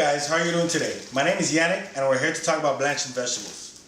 guys, how are you doing today? My name is Yannick and we're here to talk about blanching vegetables.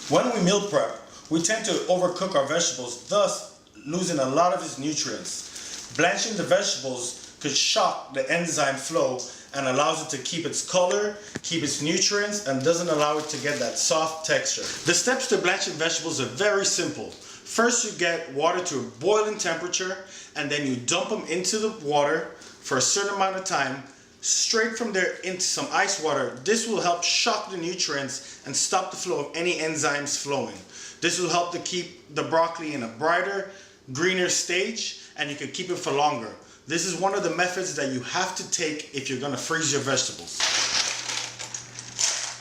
When we meal prep, we tend to overcook our vegetables, thus losing a lot of its nutrients. Blanching the vegetables could shock the enzyme flow and allows it to keep its color, keep its nutrients, and doesn't allow it to get that soft texture. The steps to blanching vegetables are very simple. First, you get water to a boiling temperature and then you dump them into the water for a certain amount of time. Straight from there into some ice water. This will help shock the nutrients and stop the flow of any enzymes flowing. This will help to keep the broccoli in a brighter, greener stage, and you can keep it for longer. This is one of the methods that you have to take if you're going to freeze your vegetables.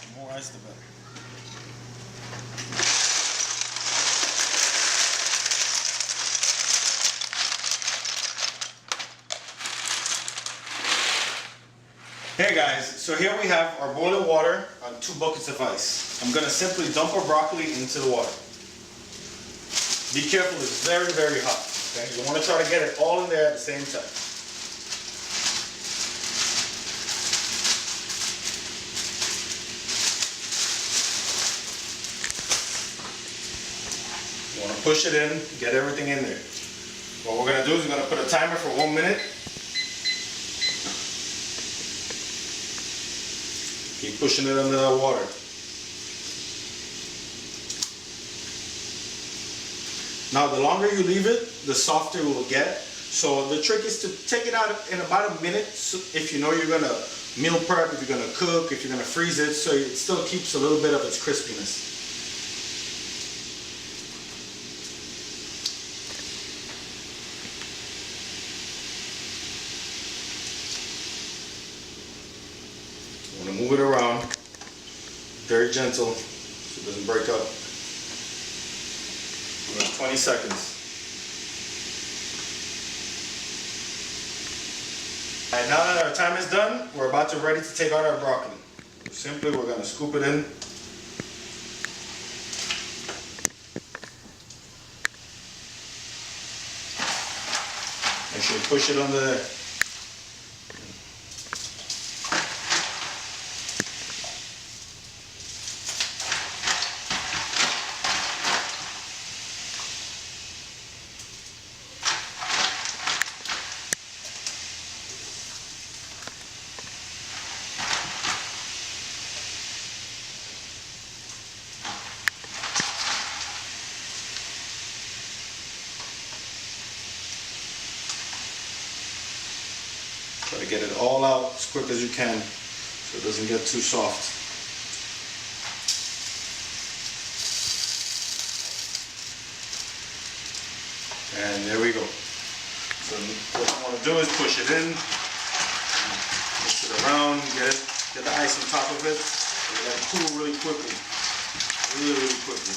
The more ice, the better. Hey guys, so here we have our boiling water on 2 buckets of ice. I'm going to simply dump our broccoli into the water. Be careful, it's very, very hot. Okay? You want to try to get it all in there at the same time. You want to push it in, get everything in there. What we're going to do is we're going to put a timer for 1 minute. Keep pushing it under the water. Now the longer you leave it, the softer it will get. So the trick is to take it out in about a minute if you know you're going to meal prep, if you're going to cook, if you're going to freeze it, so it still keeps a little bit of its crispiness. You want to move it around, very gentle, so it doesn't break up. 20 seconds. And now that our time is done, we're about to ready to take out our broccoli. Simply, we're going to scoop it in. Make sure you push it under there. Try to get it all out as quick as you can so it doesn't get too soft. And there we go. So what you want to do is push it in, mix it around, get the ice on top of it, and let it cool really quickly. Really quickly.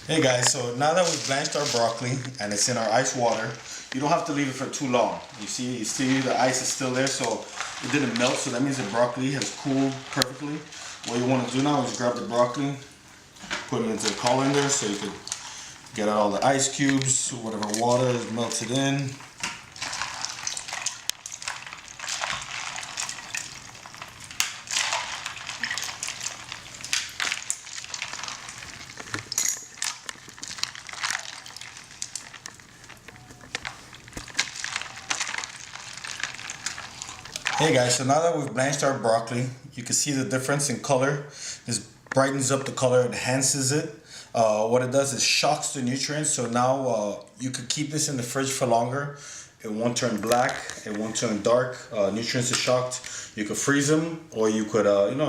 Hey guys, so now that we've blanched our broccoli and it's in our ice water, you don't have to leave it for too long. You see the ice is still there, so it didn't melt, so that means the broccoli has cooled perfectly. What you want to do now is grab the broccoli, put it into the colander so you can get out all the ice cubes, whatever water is melted in. Hey guys, so now that we've blanched our broccoli, you can see the difference in color. This brightens up the color, enhances it. What it does is shocks the nutrients, so now you could keep this in the fridge for longer. It won't turn black, it won't turn dark. Nutrients are shocked. You could freeze them, or you could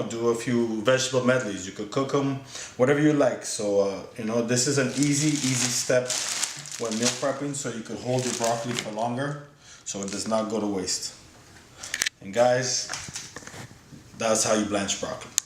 do a few vegetable medleys. You could cook them, whatever you like. So this is an easy step when meal prepping, so you could hold your broccoli for longer, so it does not go to waste. And guys, that's how you blanch broccoli.